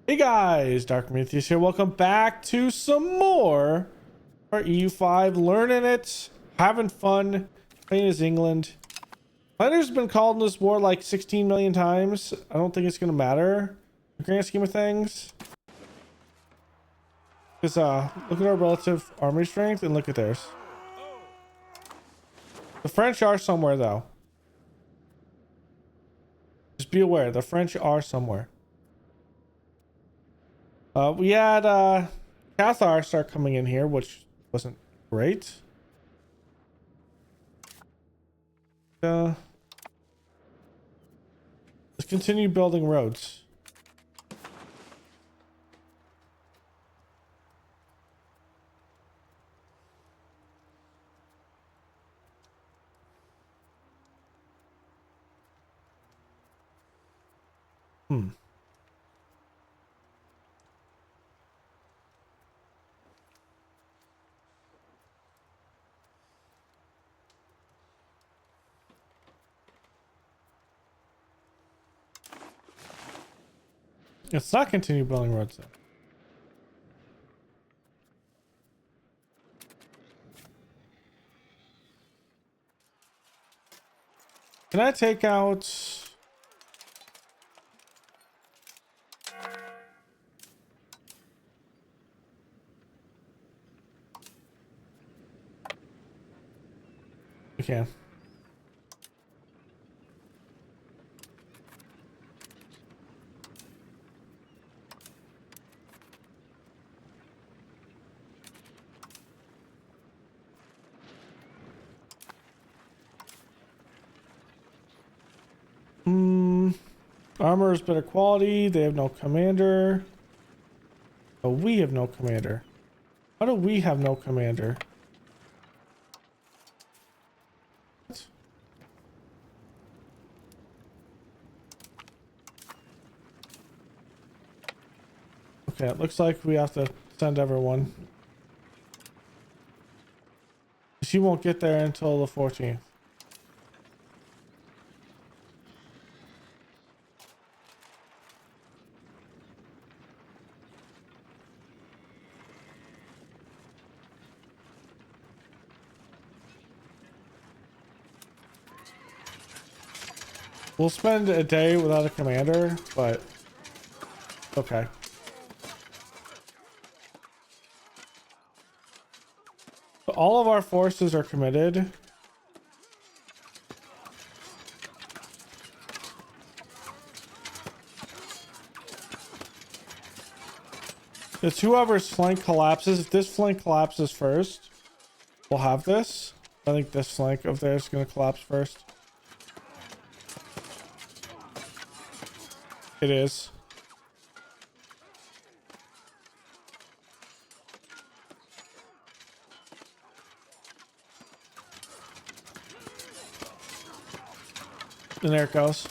Hey guys, Dark Prometheus here. Welcome back to some more our EU5, learning it, having fun, playing as England. Fighters have been called in this war like 16 million times. I don't think it's gonna matter in the grand scheme of things. Because look at our relative army strength and look at theirs. The French are somewhere though. Just be aware, the French are somewhere. We had Cathar start coming in here, which wasn't great. Let's continue building roads. Let's not continue building roads then. Can I take out... We can. Armor is better quality. They have no commander. Oh, we have no commander. How do we have no commander? What? Okay, it looks like we have to send everyone. She won't get there until the 14th. We'll spend a day without a commander, but okay. So all of our forces are committed. It's whoever's flank collapses. If this flank collapses first, we'll have this. I think this flank of theirs is going to collapse first. It is. And there it goes.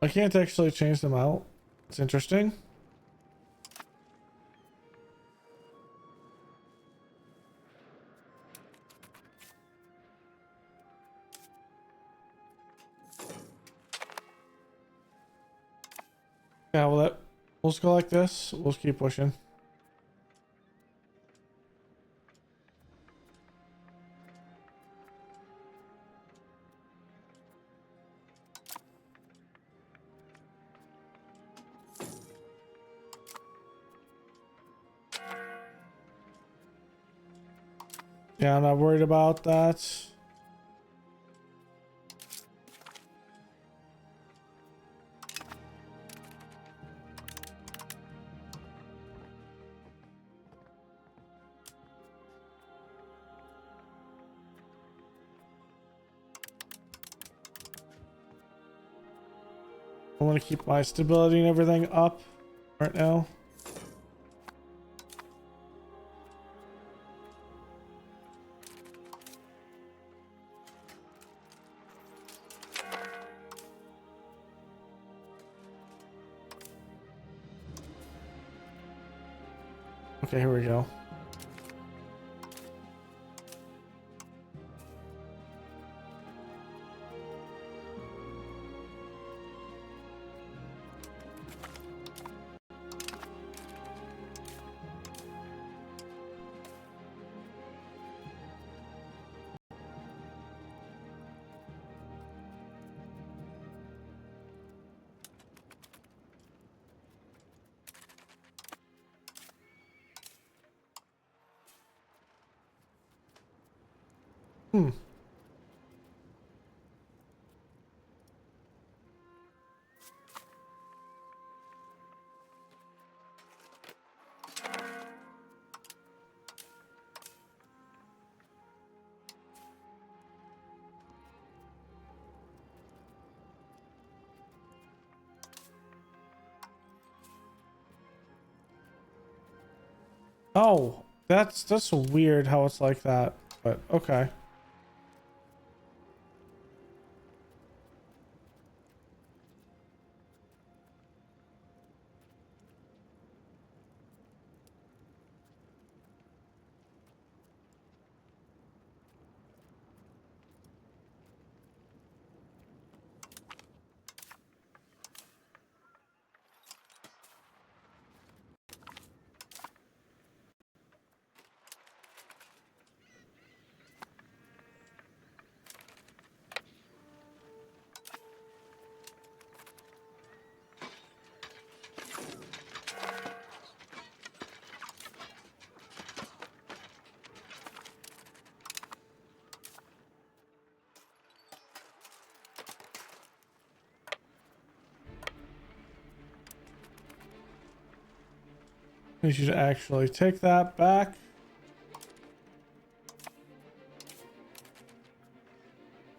I can't actually change them out. It's interesting. Yeah, well, we'll just go like this. We'll just keep pushing. Yeah, I'm not worried about that. I want to keep my stability and everything up right now. Okay, here we go. Hmm. Oh, that's weird how it's like that, but okay. We should actually take that back.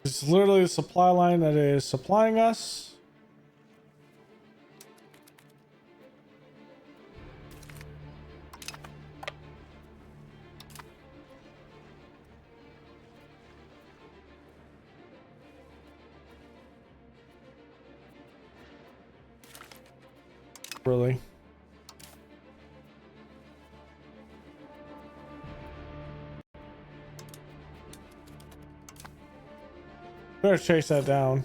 It's literally the supply line that is supplying us. Really. Better chase that down.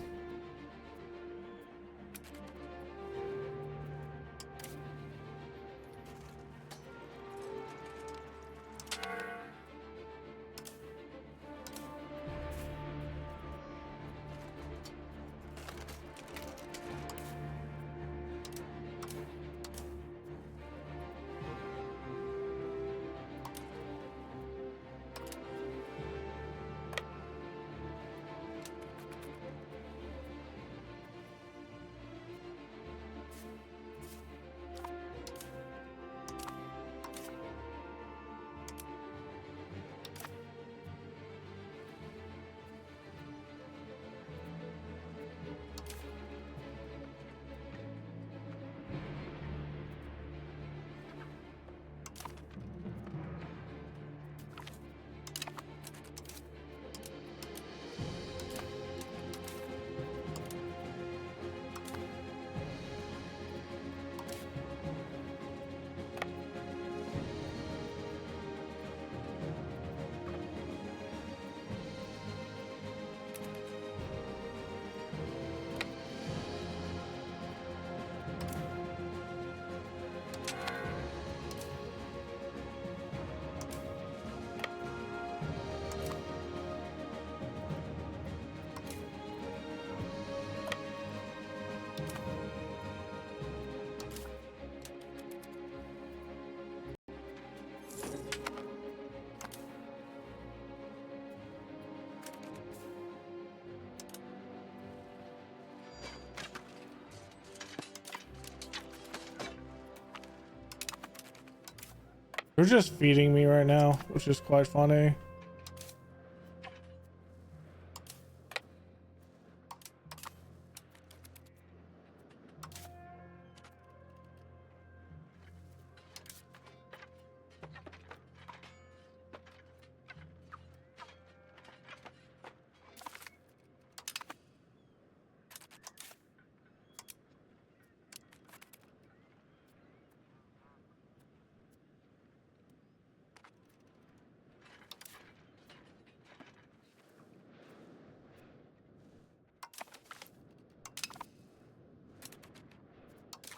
They're just feeding me right now, which is quite funny.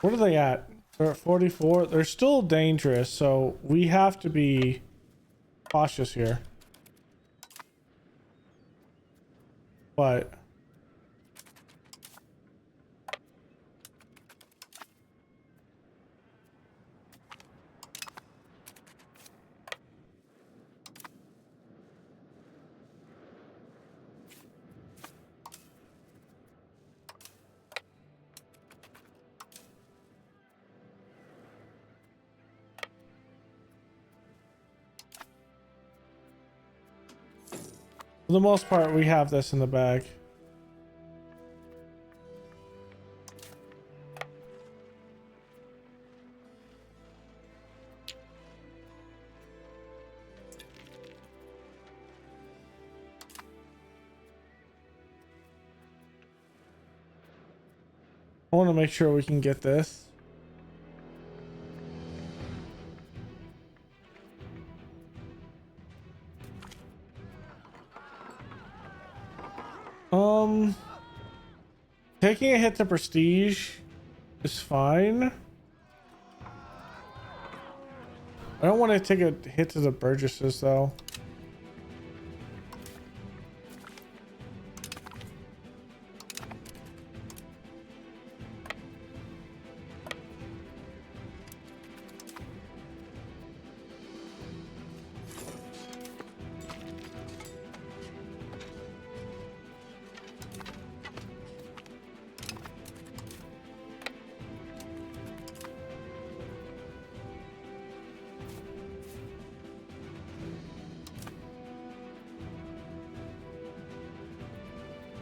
What are they at? They're at 44. They're still dangerous, so we have to be cautious here. But for the most part, we have this in the bag. I want to make sure we can get this. Taking a hit to prestige is fine. I don't want to take a hit to the Burgesses though.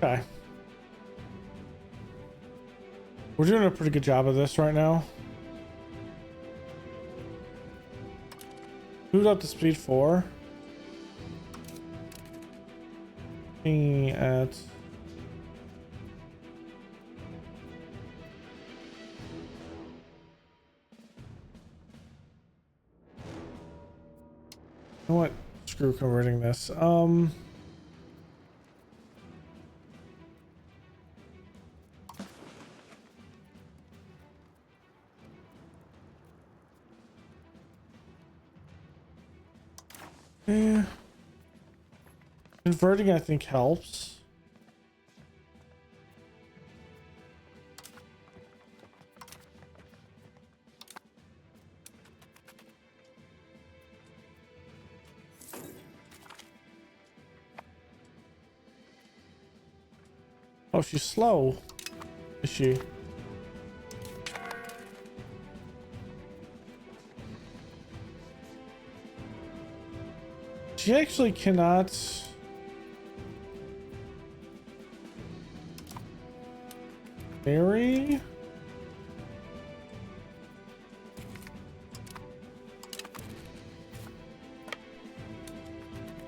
Okay. We're doing a pretty good job of this right now. Moved up to speed 4. Looking at you know what? Screw converting this. Yeah. Converting, I think, helps. Oh, she's slow. Is she? She actually cannot. Berry.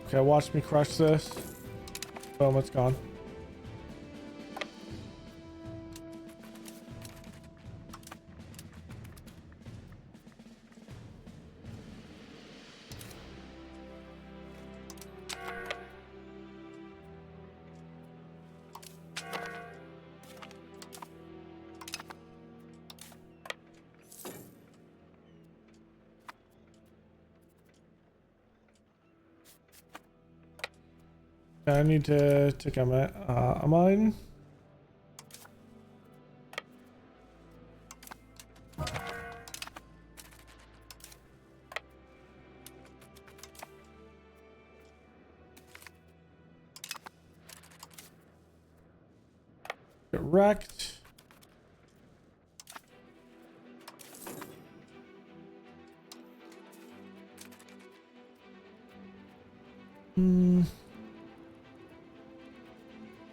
Okay, watch me crush this. Boom, it's gone. I need to take a mine. Get wrecked.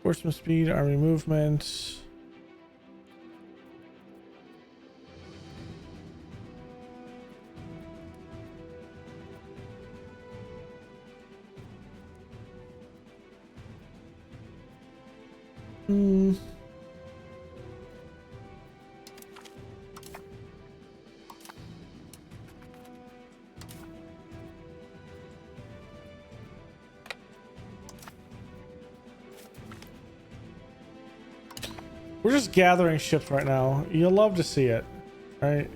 Horseman speed, army movement. We're just gathering ships right now. You'll love to see it. right?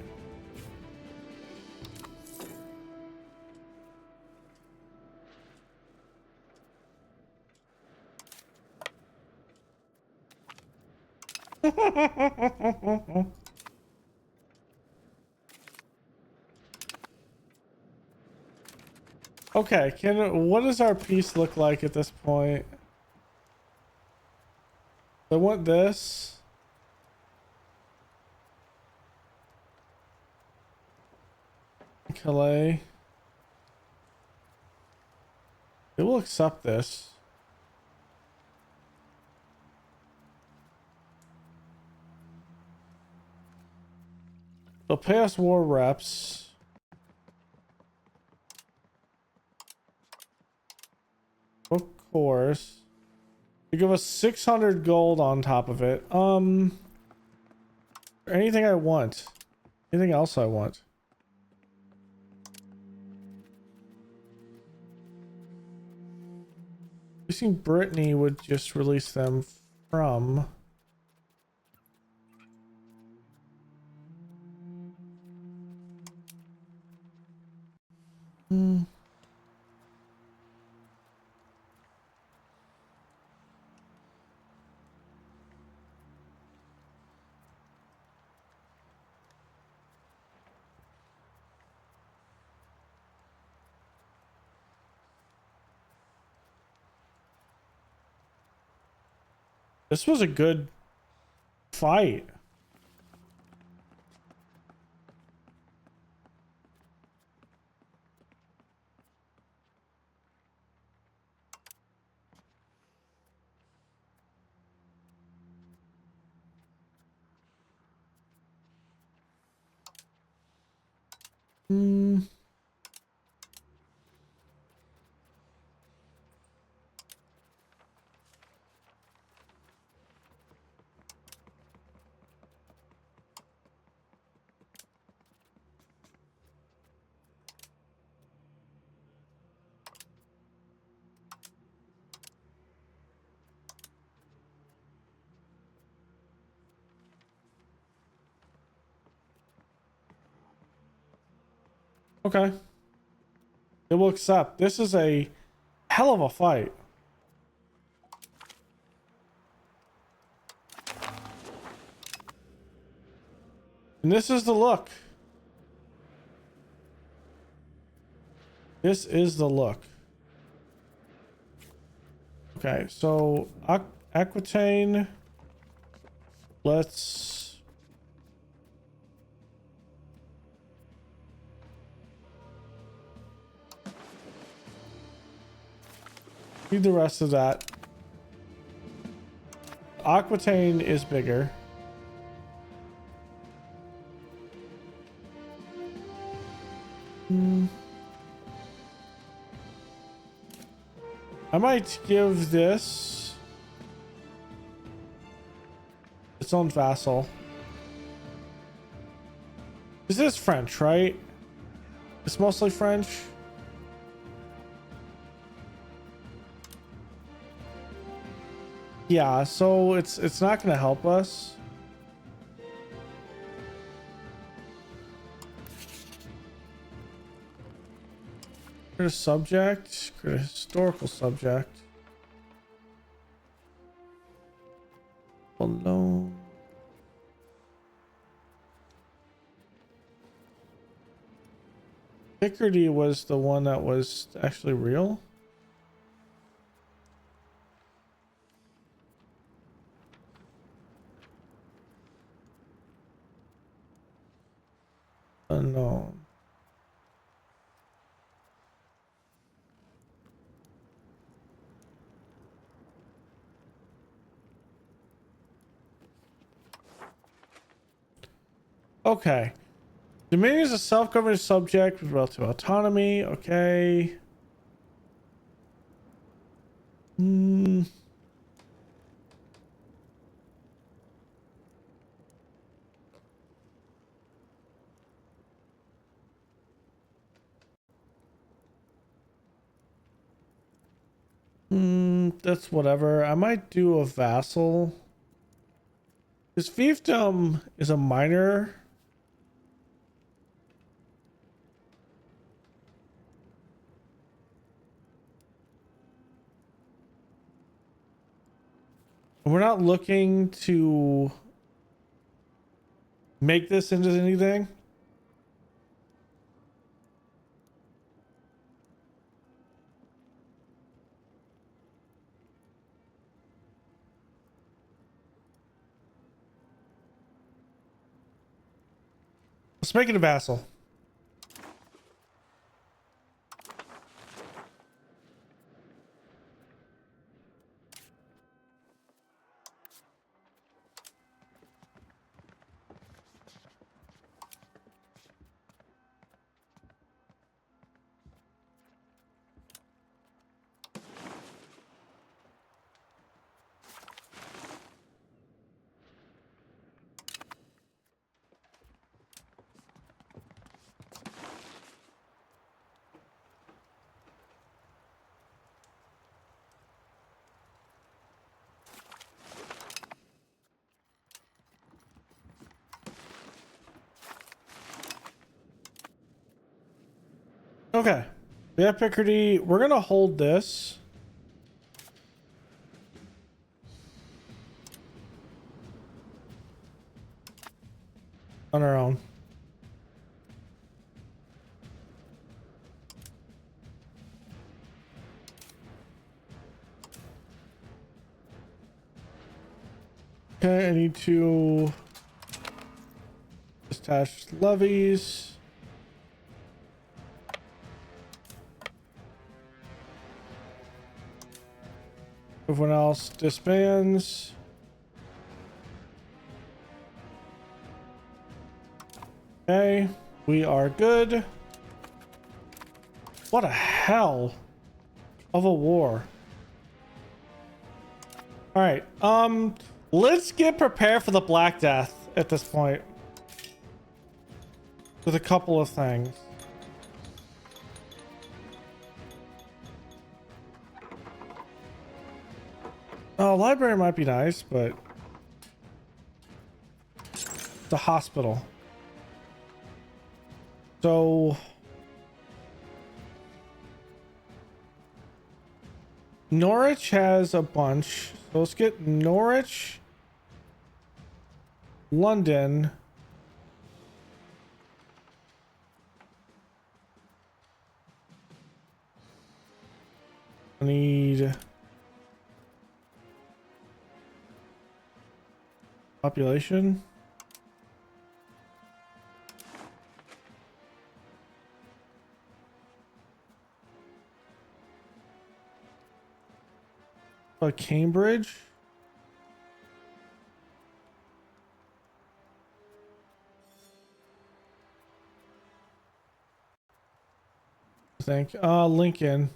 Okay, what does our piece look like at this point? I want this. Calais. It will accept this. They'll pay us war reps. Of course. They give us 600 gold on top of it. Anything I want. Anything else I want. I think Brittany would just release them from. This was a good fight. Okay. It will accept. This is a hell of a fight. And this is the look. This is the look. Okay, so Aquitaine. Let's do the rest of that. Aquitaine is bigger. I might give this its own vassal. This is French, right? It's mostly French. Yeah, so it's not going to help us. Create a subject, create a historical subject. Well, no. Picardy was the one that was actually real. Unknown. Okay. Dominion is a self-governing subject with relative autonomy. Okay. That's whatever. I might do a vassal. His fiefdom is a minor We're not looking to make this into anything. Let's make it a vassal. Okay. We have Picardy. We're going to hold this. On our own. Okay, I need to attach levies. Everyone else disbands. Okay, we are good. What a hell of a war. All right, let's get prepared for the Black Death at this point. With a couple of things. Oh, library might be nice, but the hospital. So Norwich has a bunch. So let's get Norwich, London, I need population. Cambridge. I think Lincoln.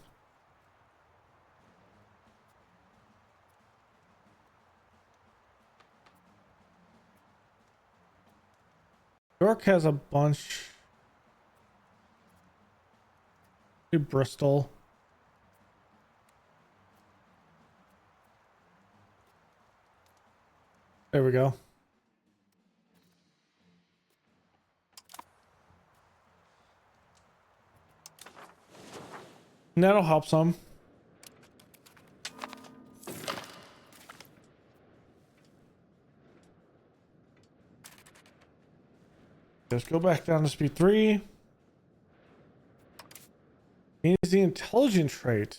York has a bunch. Bristol. There we go. And that'll help some. Let's go back down to speed 3. Is the intelligent trait.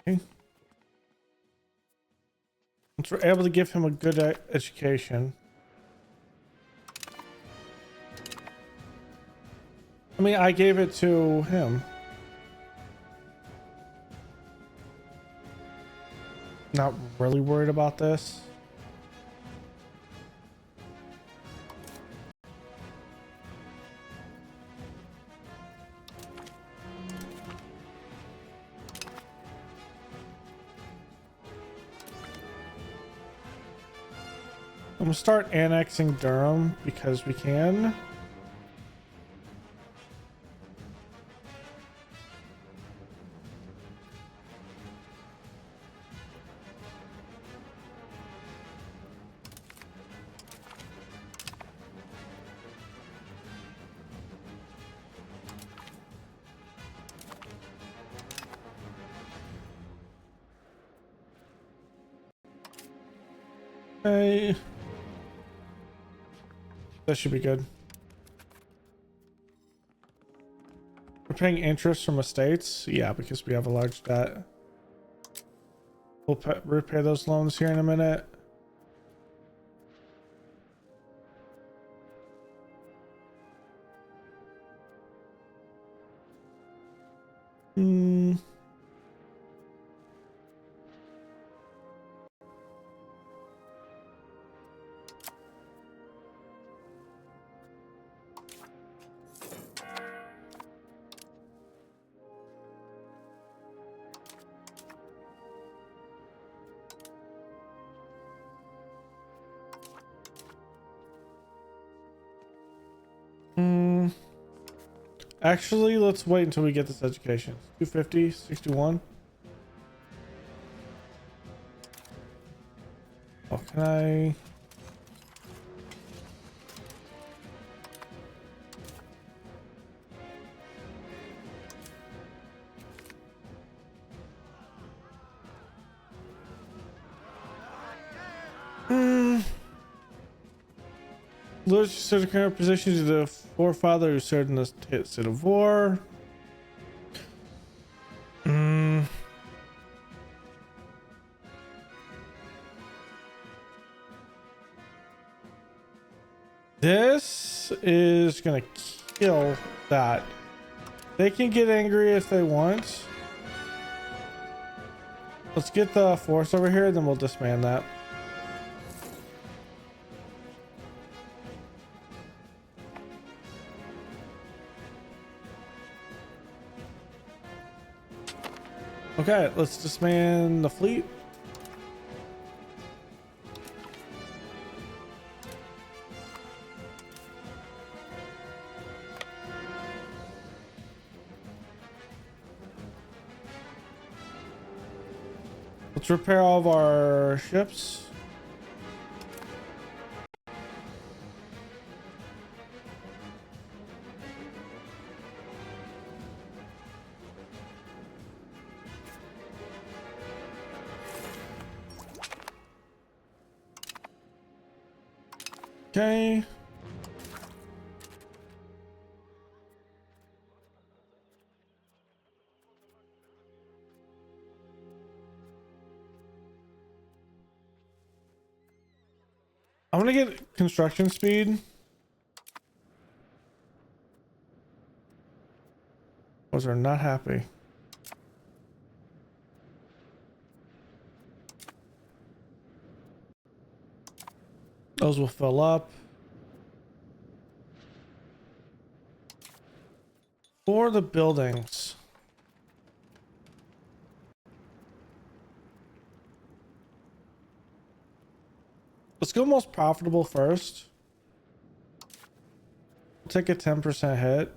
Okay. Once we're able to give him a good education. I mean, I gave it to him. Not really worried about this. I'm gonna start annexing Durham because we can. Okay. That should be good. We're paying interest from estates. Yeah, because we have a large debt. We'll repay those loans here in a minute. Hmm. Hmm. Actually, let's wait until we get this education. 250, 61. Oh, can I? Hmm. Lose certain current position to the forefather who served in the state of war. Hmm. This is gonna kill that. They can get angry if they want. Let's get the force over here, then we'll disband that. Okay, let's disband the fleet. Let's repair all of our ships. Okay. I'm gonna get construction speed. Those are not happy. Those will fill up. For the buildings. Let's go most profitable first. We'll take a 10% hit.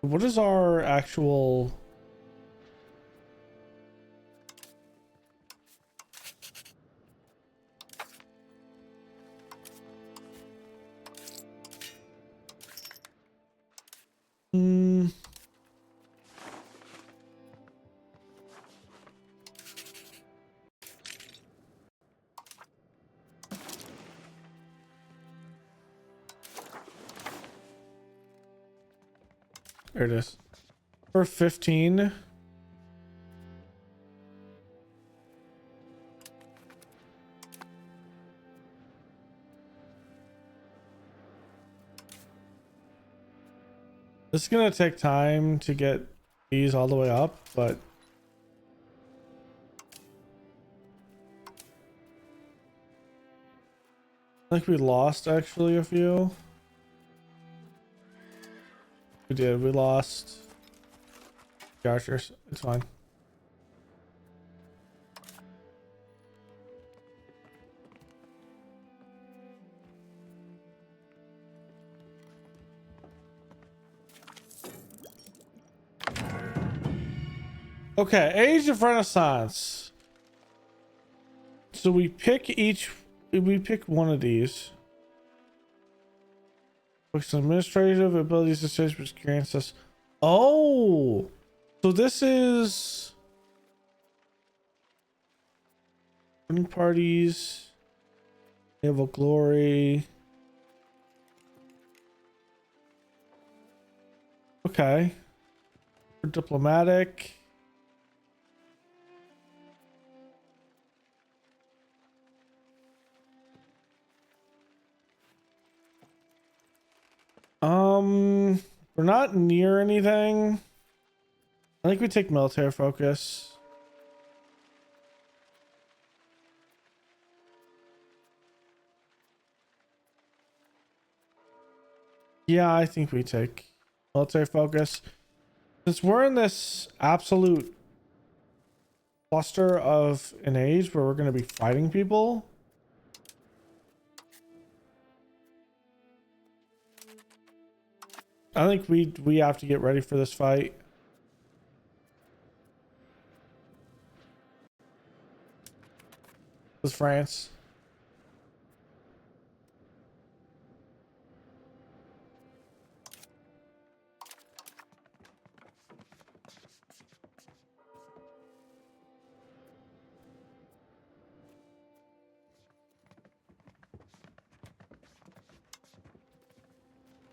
What is our actual... Hmm. There it is. For 15. This is gonna take time to get these all the way up, but I think we lost actually a few. We did. We lost the archers. It's fine. Okay, Age of Renaissance. So we pick one of these. Focus on administrative abilities to change which grants us. Oh, so this is winning parties, naval glory. Okay. For diplomatic. We're not near anything. I think we take military focus. Yeah, I think we take military focus. Since we're in this absolute cluster of an age where we're going to be fighting people. I think we have to get ready for this fight. With France.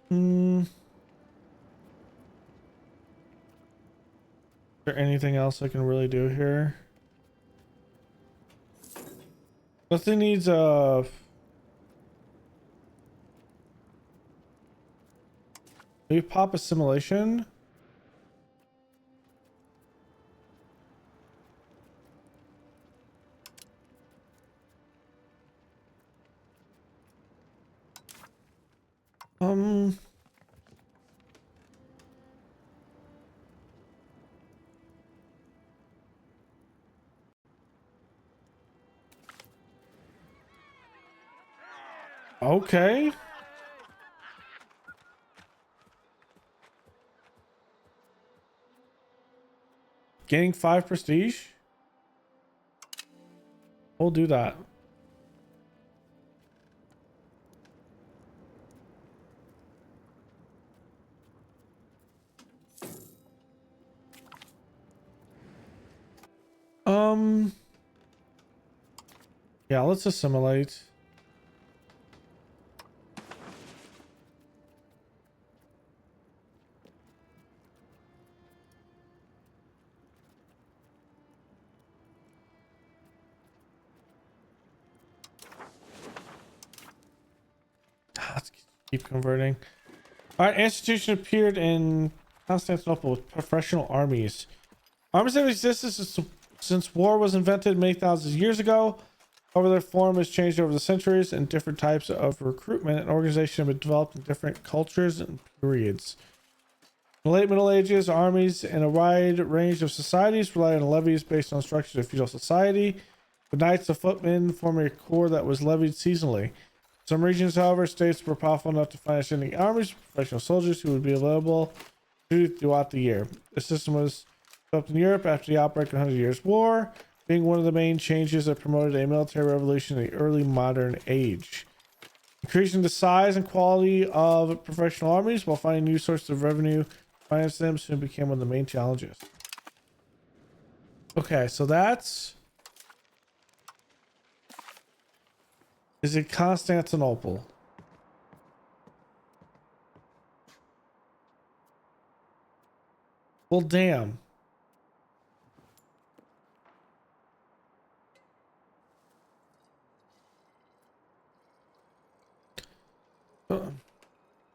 Is there anything else I can really do here? Nothing needs a maybe pop assimilation. Okay. Gaining 5 prestige. We'll do that. Yeah, let's assimilate. Let's keep converting. All right, institution appeared in Constantinople with professional armies. Armies have existed since war was invented many thousands of years ago. However, their form has changed over the centuries, and different types of recruitment and organization have been developed in different cultures and periods. In the late Middle Ages, armies in a wide range of societies relied on levies based on structures of feudal society. The knights and footmen formed a corps that was levied seasonally. Some regions, however, states were powerful enough to finance standing armies, professional soldiers who would be available throughout the year. The system was developed in Europe after the outbreak of the Hundred Years' War, being one of the main changes that promoted a military revolution in the early modern age. Increasing the size and quality of professional armies while finding new sources of revenue to finance them soon became one of the main challenges. Okay, so that's... Is it Constantinople? Well, damn.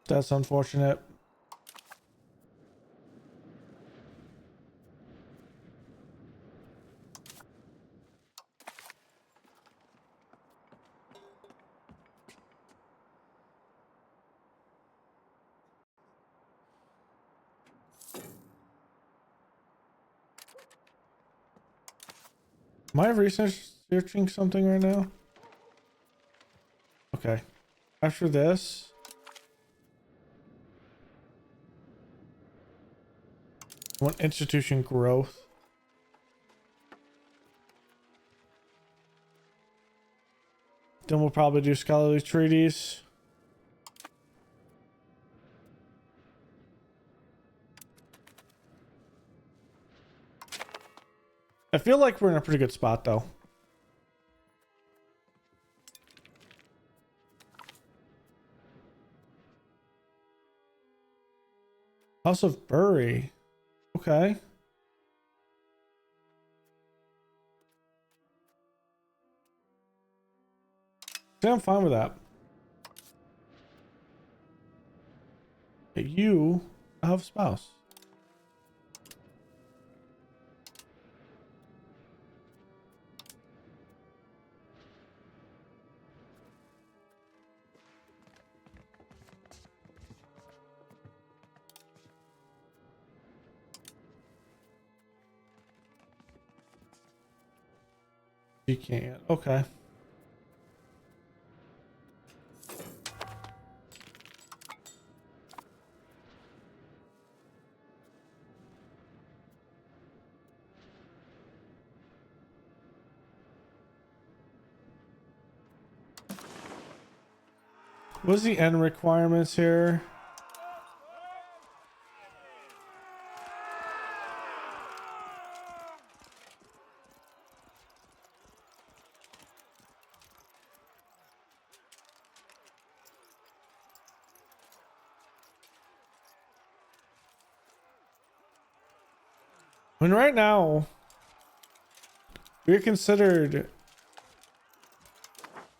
That's unfortunate. Am I researching something right now? Okay. After this... I want institution growth. Then we'll probably do scholarly treaties. I feel like we're in a pretty good spot though. House of Bury. Okay. See, I'm fine with that. Okay, you have a spouse. You can't. Okay. What's the end requirements here? I mean, right now, we're considered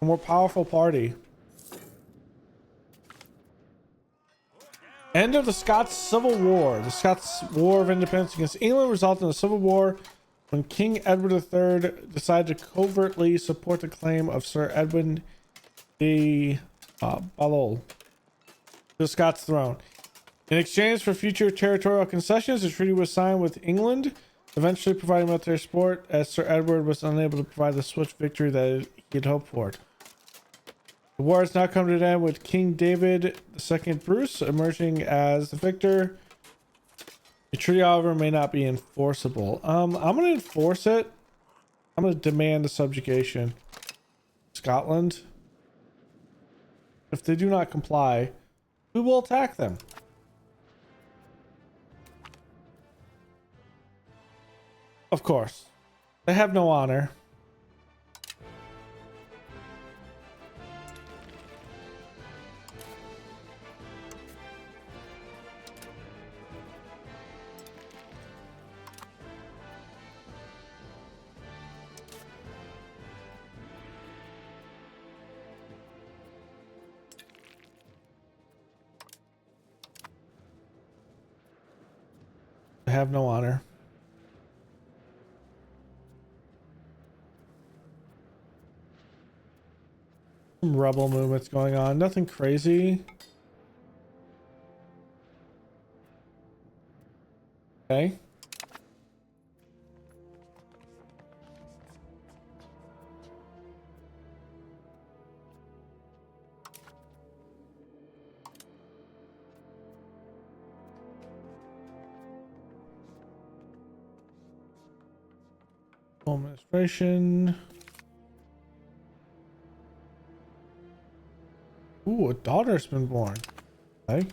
a more powerful party. End of the Scots Civil War. The Scots War of Independence against England resulted in a civil war when King Edward III decided to covertly support the claim of Sir Edwin de Balliol to the Scots throne. In exchange for future territorial concessions, a treaty was signed with England, eventually providing military support, as Sir Edward was unable to provide the swift victory that he had hoped for. The war has now come to an end with King David II Bruce emerging as the victor. The treaty, however, may not be enforceable. I'm going to enforce it. I'm going to demand the subjugation. Scotland. If they do not comply, we will attack them. Of course. They have no honor. They have no honor. Some rebel movements going on. Nothing crazy. Okay. Administration. Ooh, a daughter's been born. Okay.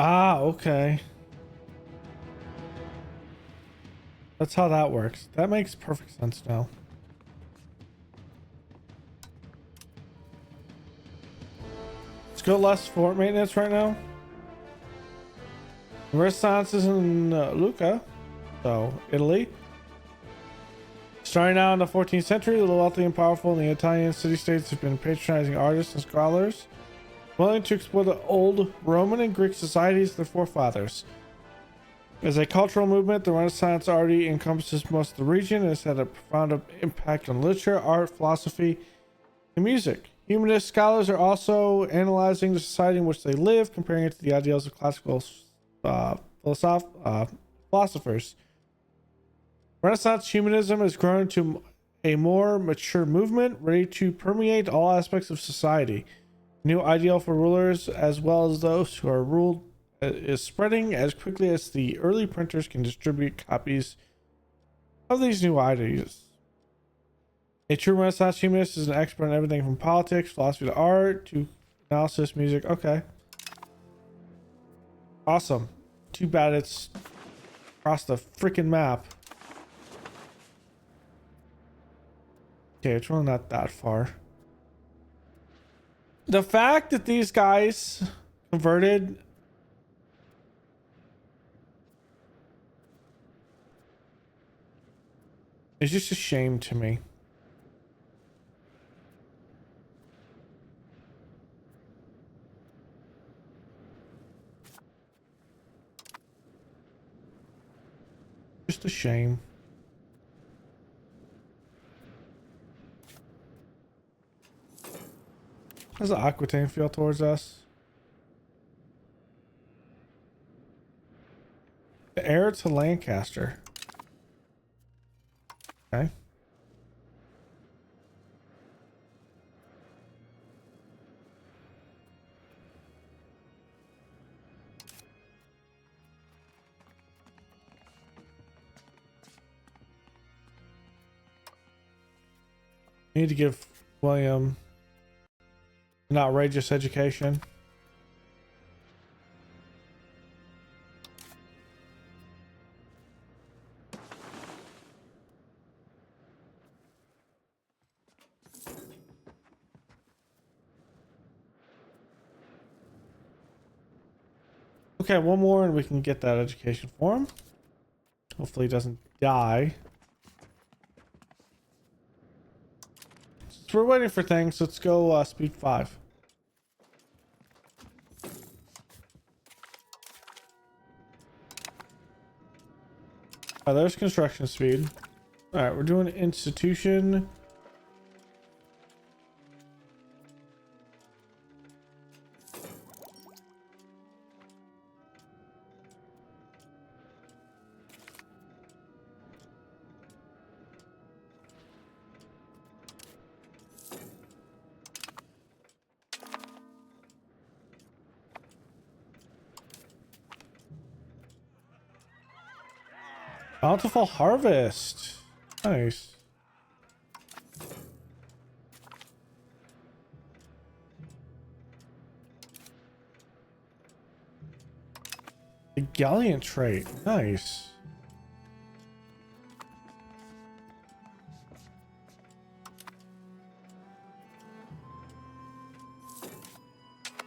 Ah, okay. That's how that works. That makes perfect sense now. Let's go less fort maintenance right now. Renaissance is in Lucca, so Italy. Starting out in the 14th century, the wealthy and powerful in the Italian city-states have been patronizing artists and scholars, willing to explore the old Roman and Greek societies of their forefathers. As a cultural movement, the Renaissance already encompasses most of the region and has had a profound impact on literature, art, philosophy, The music. Humanist scholars are also analyzing the society in which they live, comparing it to the ideals of classical philosophers. Renaissance humanism has grown to a more mature movement, ready to permeate all aspects of society. New ideal for rulers as well as those who are ruled is spreading as quickly as the early printers can distribute copies of these new ideas. A true Renaissance humanist is an expert in everything from politics, philosophy to art, to analysis, music. Okay. Awesome. Too bad it's across the freaking map. Okay, it's really not that far. The fact that these guys converted is just a shame to me. Just a shame. How's the Aquitaine feel towards us? The heir to Lancaster. Okay. Need to give William an outrageous education. Okay, one more and we can get that education for him. Hopefully he doesn't die. So we're waiting for things. Let's go speed 5. Oh, there's construction speed. All right, we're doing institution. Bountiful harvest. Nice. The gallant trait. Nice.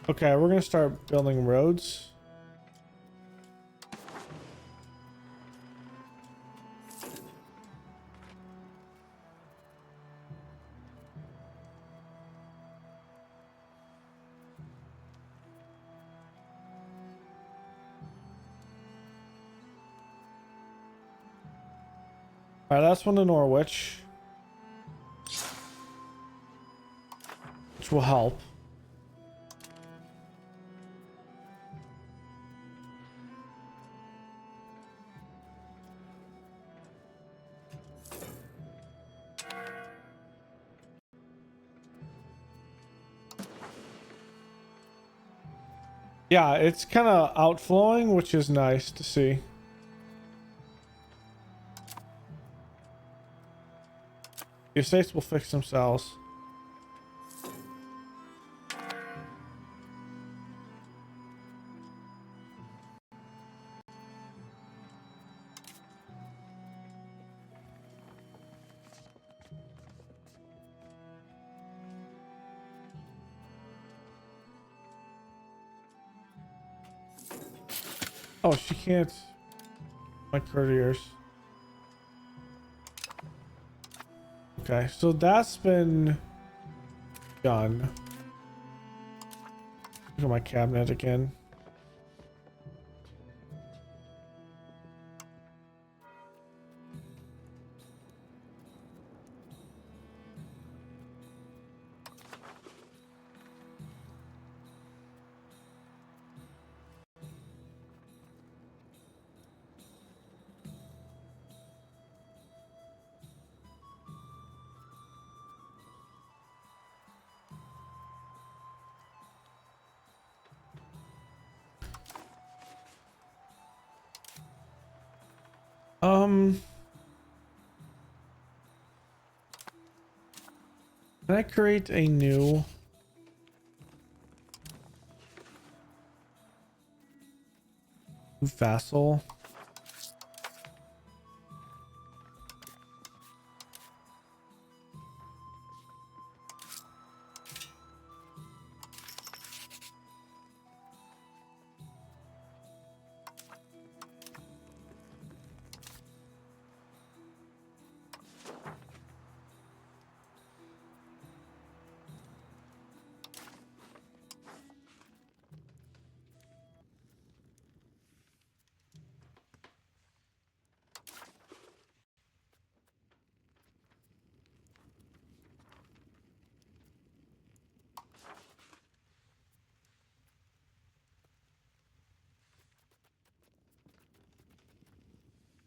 Okay, we're gonna start building roads. All right, that's one to Norwich, which will help. Yeah, it's kind of outflowing, which is nice to see. The estates will fix themselves. Oh, she can't. My courtiers. Okay, so that's been done. Look at my cabinet again. Can I create a new vassal?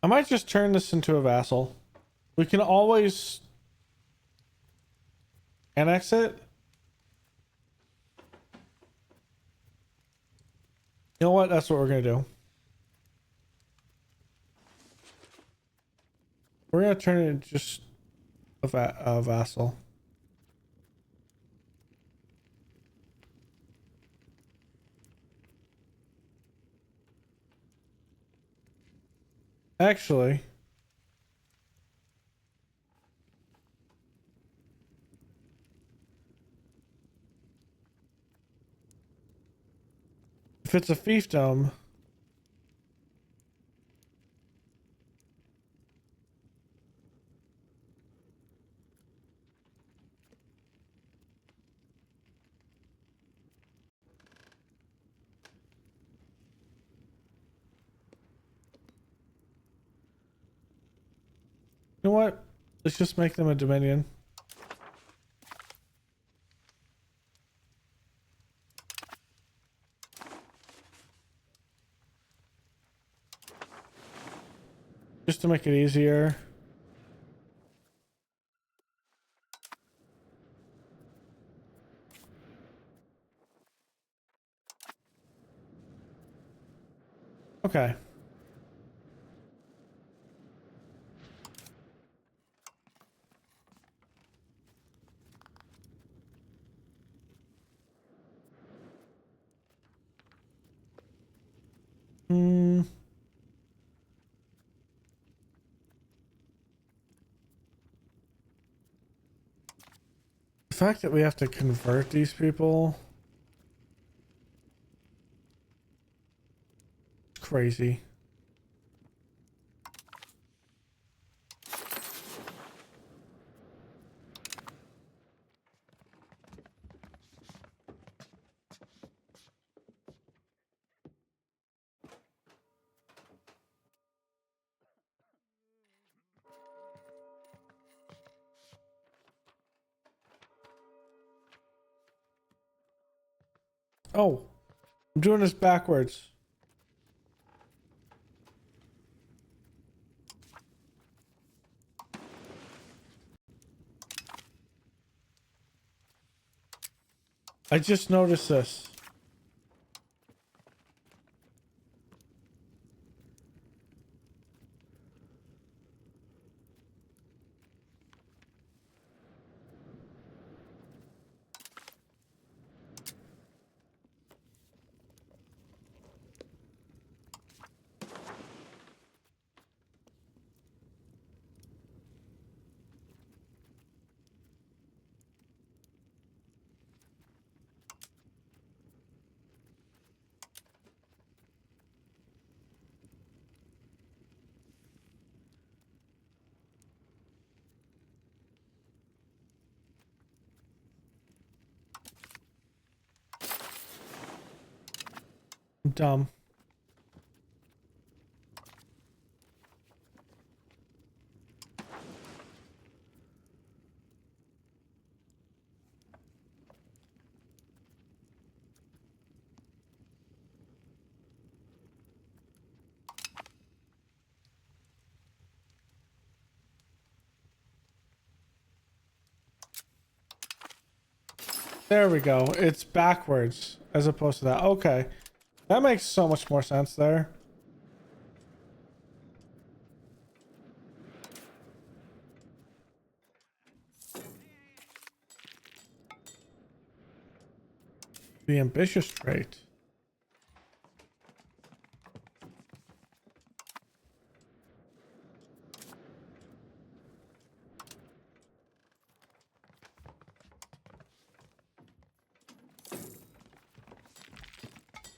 I might just turn this into a vassal. We can always annex it. You know what? That's what we're gonna do. We're gonna turn it into just a vassal. Actually, if it's a fiefdom, you know what? Let's just make them a dominion. Just to make it easier. Okay. Hmm. The fact that we have to convert these people, it's crazy. Oh, I'm doing this backwards. I just noticed this. I'm dumb. There we go. It's backwards as opposed to that. Okay. That makes so much more sense there. The ambitious trait.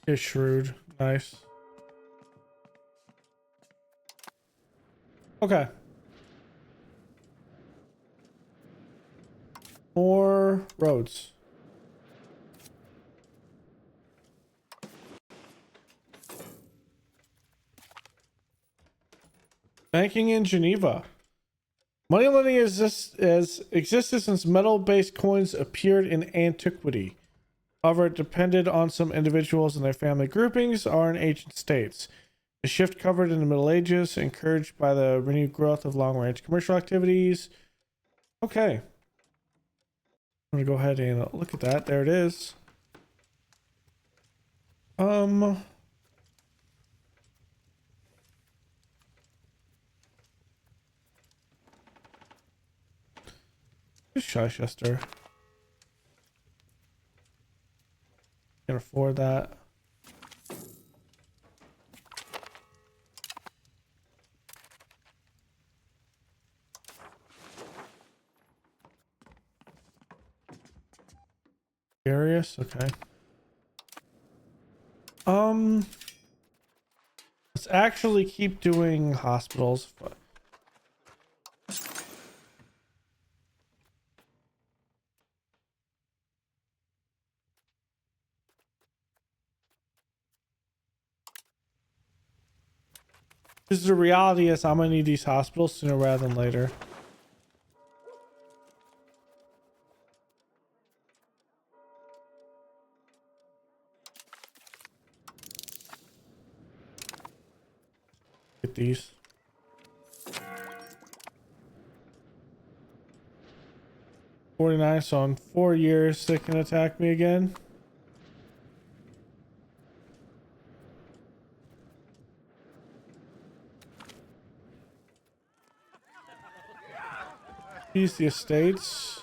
Is shrewd. Nice. Okay. More roads. Banking in Geneva. Money lending has existed since metal-based coins appeared in antiquity. However, it depended on some individuals and their family groupings or in ancient states. A shift covered in the Middle Ages, encouraged by the renewed growth of long-range commercial activities. Okay. I'm gonna go ahead and look at that. There it is. Chichester. Can afford that. Curious, okay. Let's actually keep doing hospitals. Because the reality is I'm gonna need these hospitals sooner rather than later. Get these. $49, so in 4 years they can attack me again. Use the estates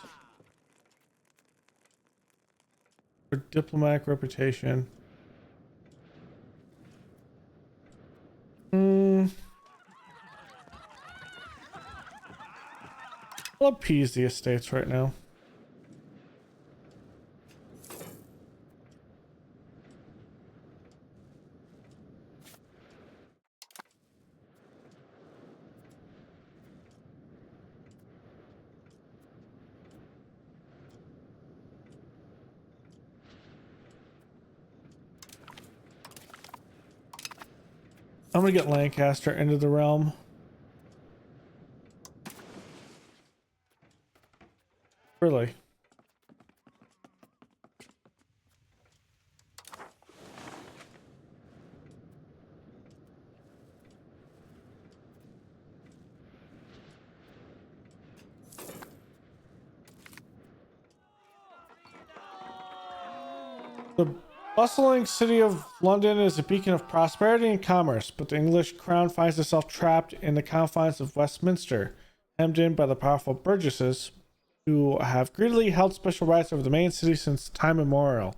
for diplomatic reputation. I'll appease the estates right now. I'm gonna get Lancaster into the realm. Really? The bustling city of London is a beacon of prosperity and commerce, but the English crown finds itself trapped in the confines of Westminster, hemmed in by the powerful burgesses who have greedily held special rights over the main city since time immemorial.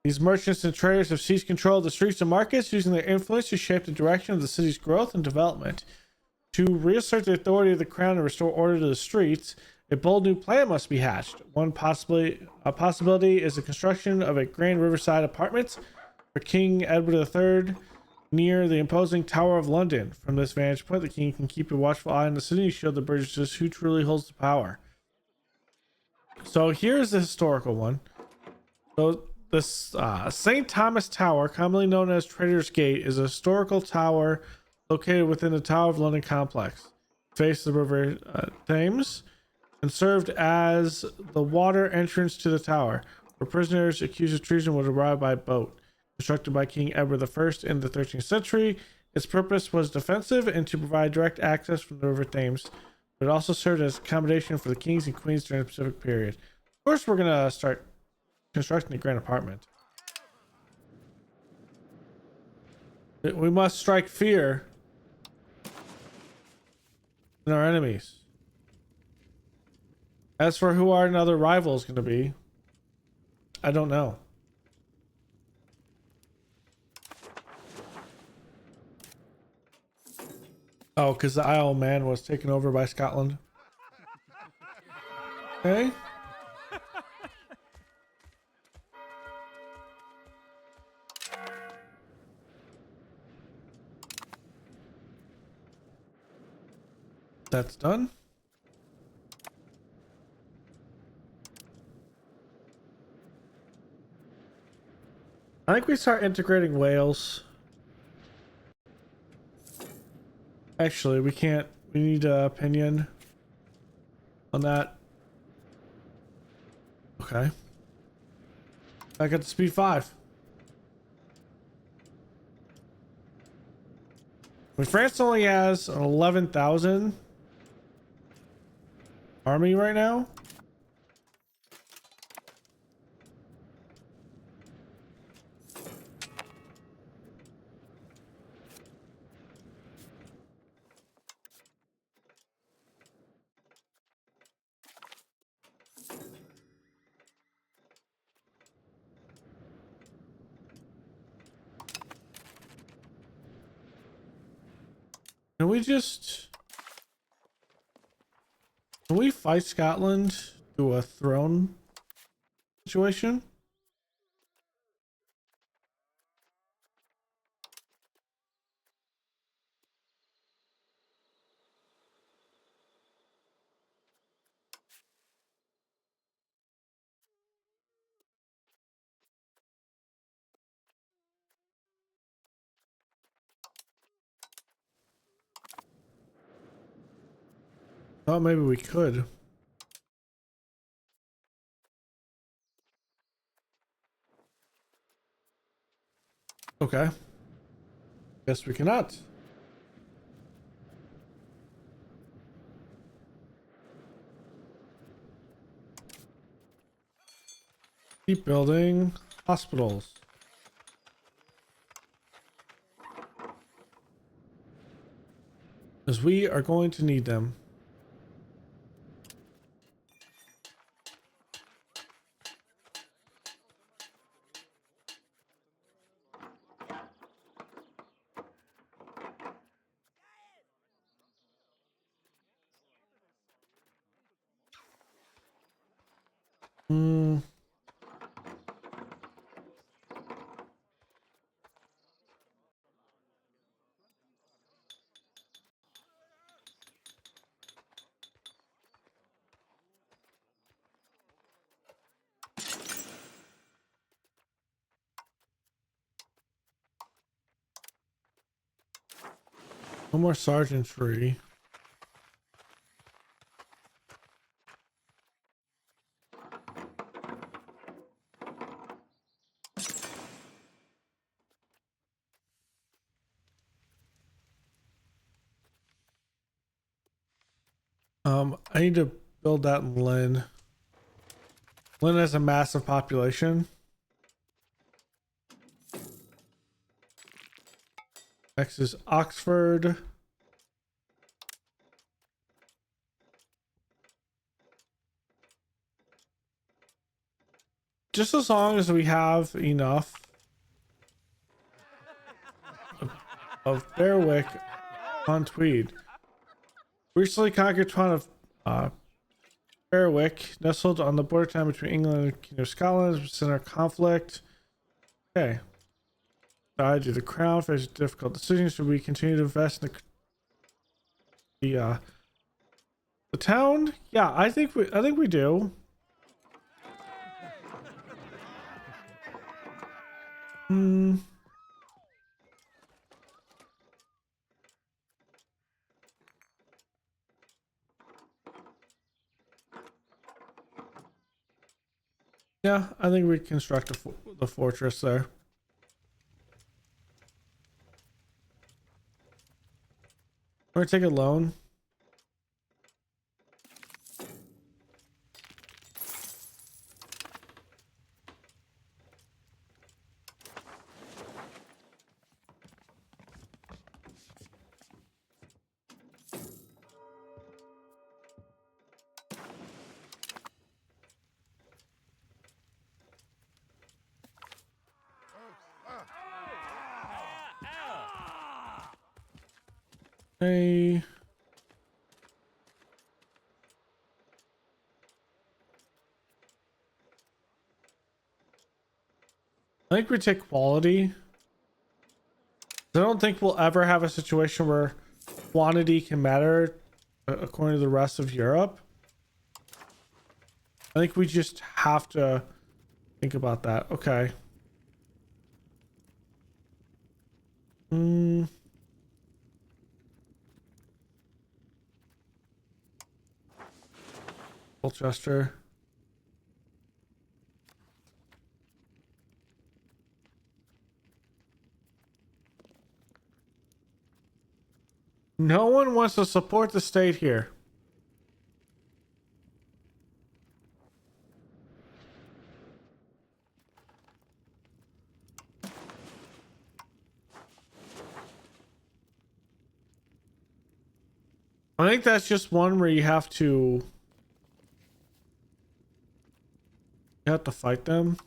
These merchants and traders have seized control of the streets and markets, using their influence to shape the direction of the city's growth and development. To reassert the authority of the crown and restore order to the streets, a bold new plan must be hatched. One possibility is the construction of a grand riverside apartments for King Edward III near the imposing Tower of London. From this vantage point, the king can keep a watchful eye on the city and show the burgesses who truly holds the power. So here's the historical one. So this St. Thomas Tower, commonly known as Trader's Gate, is a historical tower located within the Tower of London complex. Faces the river Thames and served as the water entrance to the tower, where prisoners accused of treason would arrive by boat. Constructed by King Edward I in the 13th century, its purpose was defensive and to provide direct access from the river Thames, but it also served as accommodation for the kings and queens during the Pacific period. Of course, we're gonna start constructing the grand apartment. We must strike fear in our enemies. As for who our another rival is going to be, I don't know. Oh, because the Isle of Man was taken over by Scotland. Okay. That's done. I think we start integrating Wales. Actually, we can't. We need an opinion on that. Okay. Back at the speed 5. I mean, France only has an 11,000 army right now. Can we just... Can we fight Scotland to a throne situation? Thought maybe we could. Okay. Guess we cannot. Keep building hospitals. Because we are going to need them. Hmm. No more sergeantry. I need to build that in Lynn. Lynn has a massive population. Next is Oxford. Just as long as we have enough of Berwick on Tweed. Recently conquered town of Berwick, nestled on the border town between England and Kingdom of Scotland, center of conflict. Okay. Died due to the crown, faces difficult decisions. Should we continue to invest in the town? Yeah, I think we do. Hmm. Yeah, I think we construct the fortress there. We're gonna take a loan. Hey. I think we take quality. I don't think we'll ever have a situation where quantity can matter according to the rest of Europe. I think we just have to think about that. Okay. Colchester. No one wants to support the state here. I think that's just one where you have to fight them.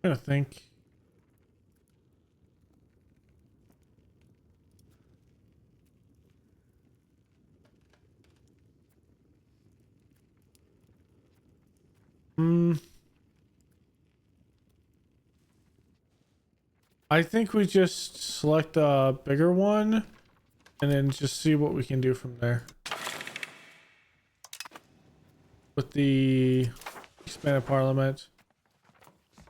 I think. I think we just select a bigger one and then just see what we can do from there. With the expanded parliament.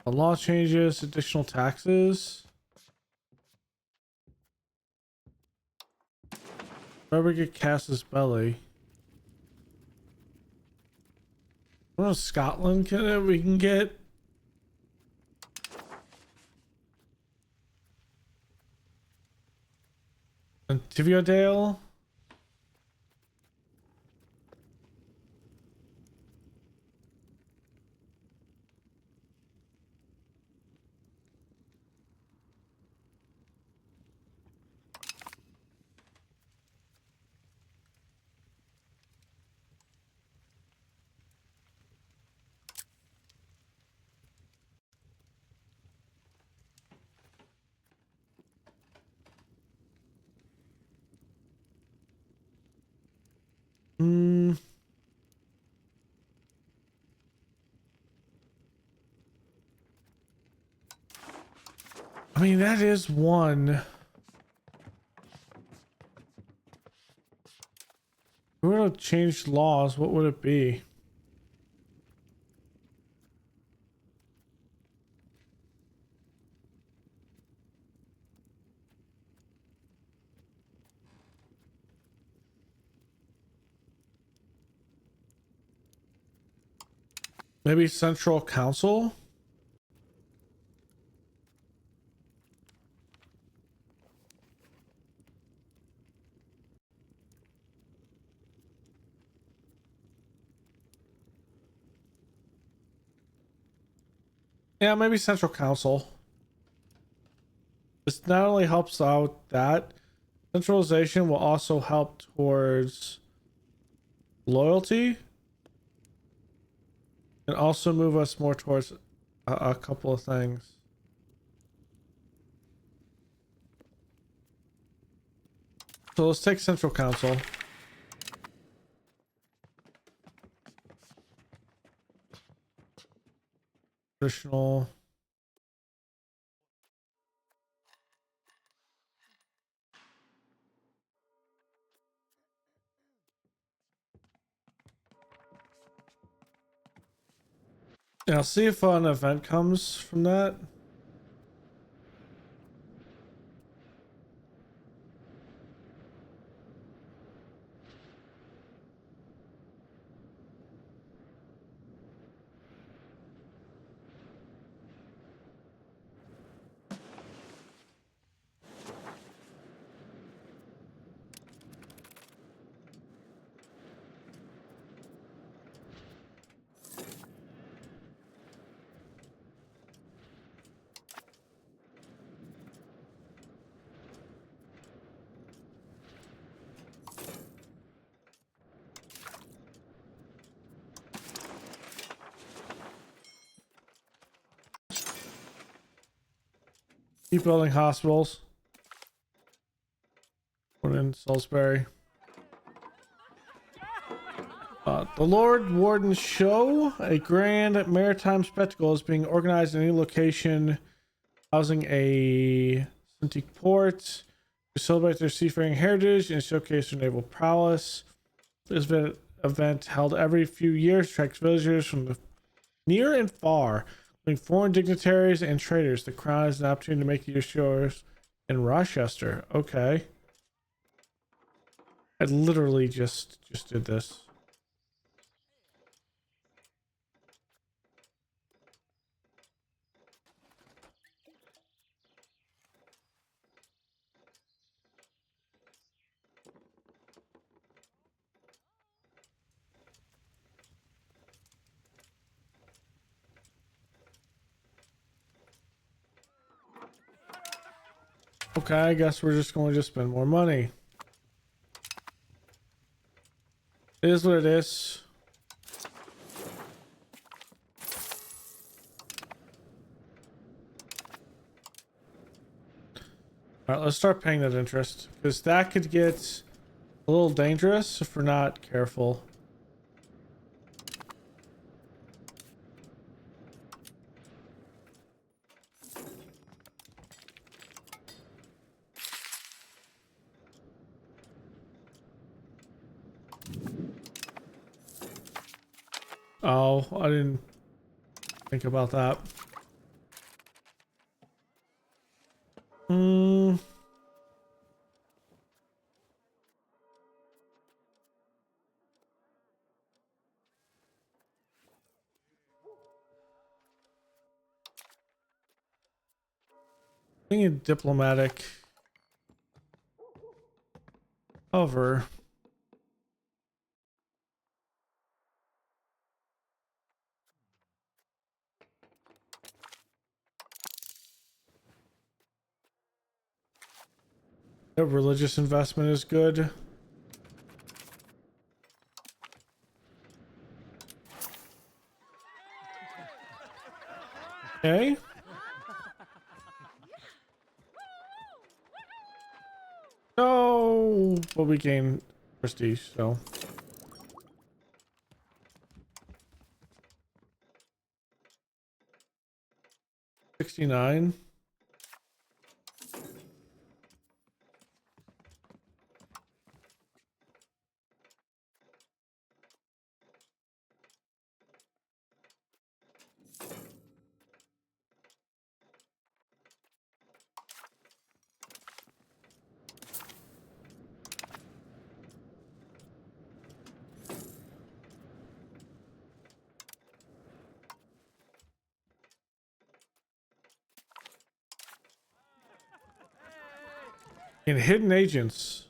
The law changes, additional taxes. Wherever get Cass's belly. I don't know, Scotland we can get. And Tiviodale. I mean, that is one. If we were to change laws, what would it be? Maybe Central Council? Yeah, maybe Central Council. This not only helps out that, centralization will also help towards loyalty and also move us more towards a couple of things. So let's take Central Council. Traditional. Yeah, I'll see if an event comes from that. Keep building hospitals. One in Salisbury. The Lord Warden Show, a grand maritime spectacle, is being organized in a new location housing a Celtic port to celebrate their seafaring heritage and showcase their naval prowess. This event, held every few years, attracts villagers from the near and far, including foreign dignitaries and traders. The crown is an opportunity to make your shores in Rochester. Okay. I literally just did this. Okay, I guess we're just going to spend more money. It is what it is. All right, let's start paying that interest, because that could get a little dangerous if we're not careful. Oh, I didn't think about that. Being a diplomatic cover. The religious investment is good. Okay. No, but we gain prestige, so. $69. In hidden agents.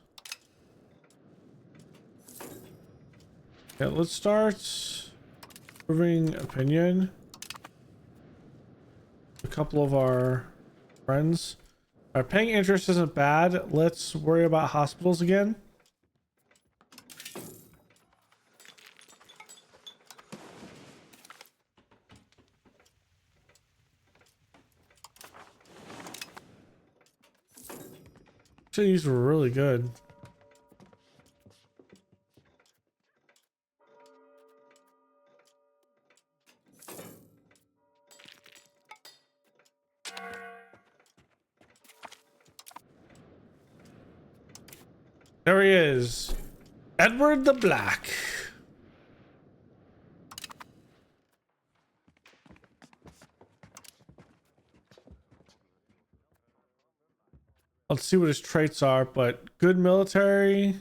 Yeah, let's start proving opinion. A couple of our friends. Our paying interest isn't bad. Let's worry about hospitals again. Actually, these were really good. There he is. Edward the Black. Let's see what his traits are, but good military.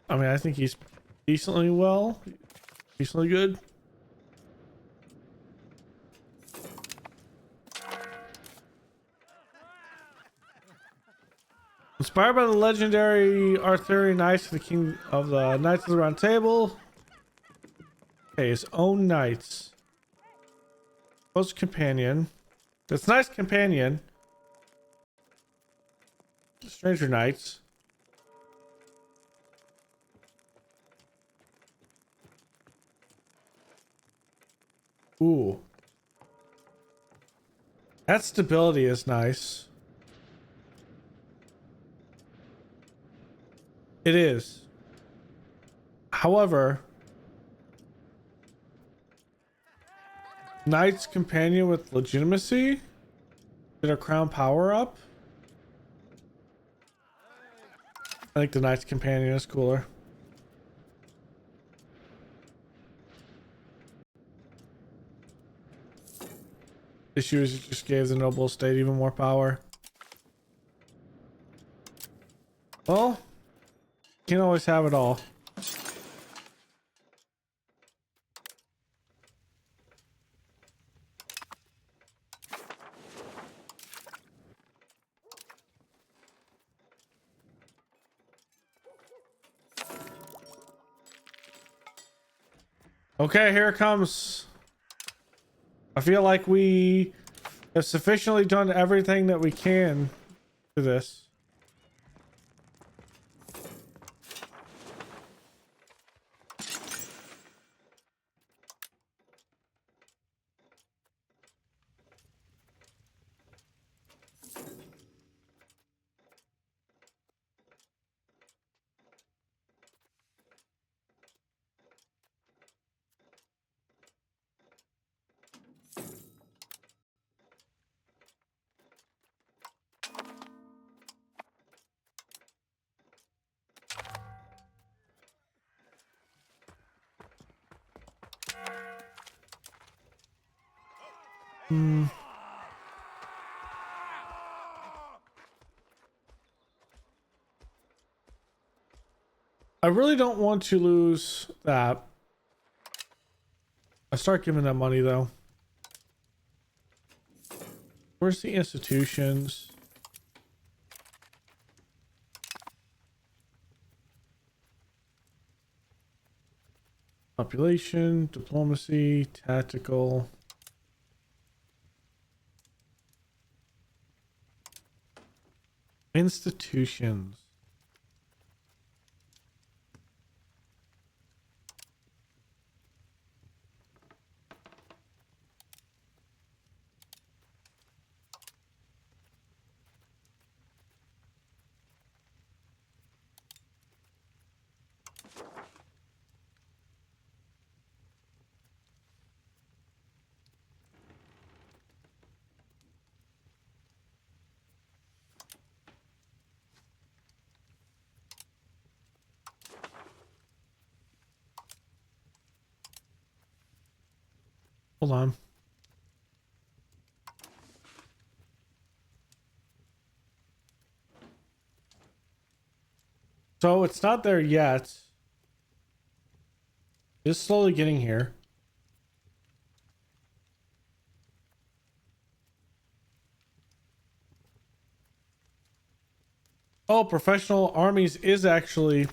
I mean, I think he's decently good. Inspired by the legendary Arthurian knights of the king of the Knights of the Round Table. Okay, his own knights. Close companion. That's nice companion. Stranger Knights. Ooh. That stability is nice. It is. However, Knight's companion with legitimacy? Did our crown power up? I think the Knight's companion is cooler. Issue is it just gave the noble estate even more power. Well, can't always have it all. Okay, here it comes. I feel like we have sufficiently done everything that we can to this. I really don't want to lose that. I start giving that money though. Where's the institutions? Population, diplomacy, tactical. Institutions. Hold on. So it's not there yet. It's slowly getting here. Oh, professional armies is actually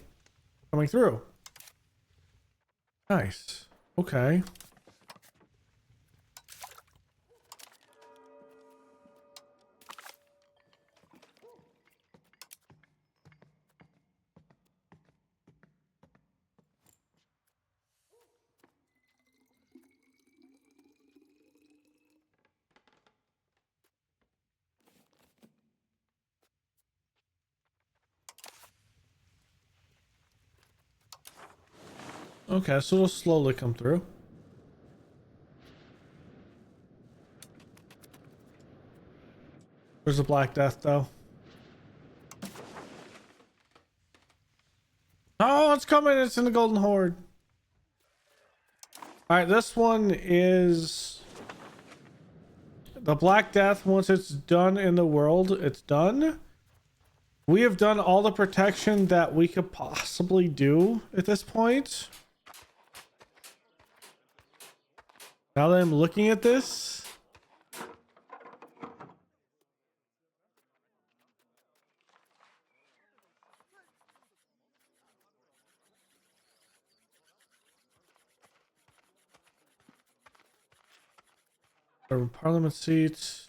coming through. Nice. Okay. Okay, so it'll slowly come through. There's a Black Death, though. Oh, it's coming. It's in the Golden Horde. All right, this one is the Black Death, once it's done in the world, it's done. We have done all the protection that we could possibly do at this point. Now that I'm looking at this, Parliament seats.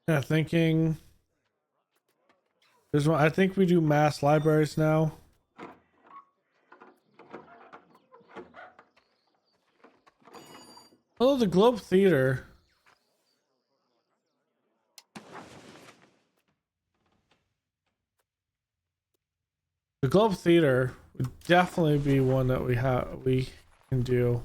Yeah, thinking. There's one. I think we do mass libraries now. Oh, the Globe Theater. The Globe Theater would definitely be one that we can do.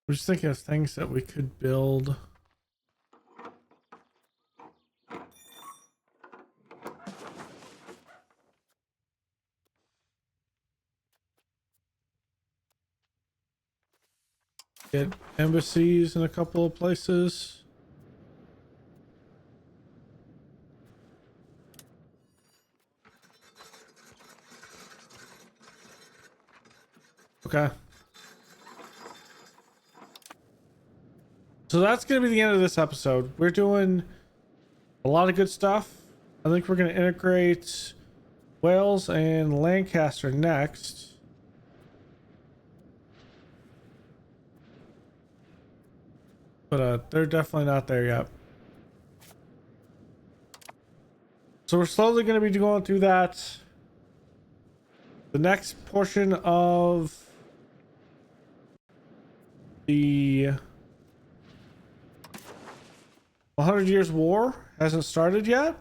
I'm just thinking of things that we could build. Get embassies in a couple of places. Okay. So that's going to be the end of this episode. We're doing a lot of good stuff. I think we're going to integrate Wales and Lancaster next. But they're definitely not there yet. So we're slowly going to be going through that. The next portion of the 100 Years War hasn't started yet.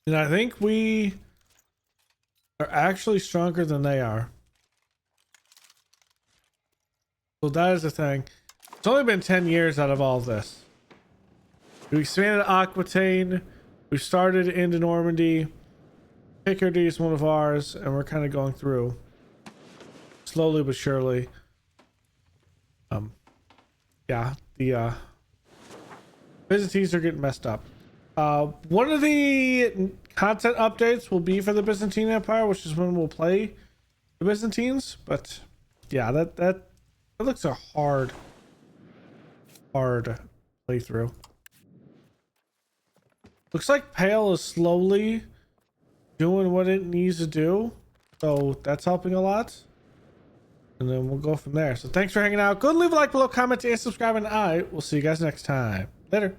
And I think we are actually stronger than they are. So that is the thing. It's only been 10 years out of all of this. We expanded Aquitaine. We started into Normandy. Picardy is one of ours, and we're kind of going through slowly but surely. Yeah, the Byzantines are getting messed up. One of the content updates will be for the Byzantine Empire, which is when we'll play the Byzantines. But yeah, that looks a hard playthrough. Looks like Pale is slowly doing what it needs to do, so that's helping a lot. And then we'll go from there. So thanks for hanging out. Go leave a like below, comment, and subscribe, and I will see you guys next time. Later.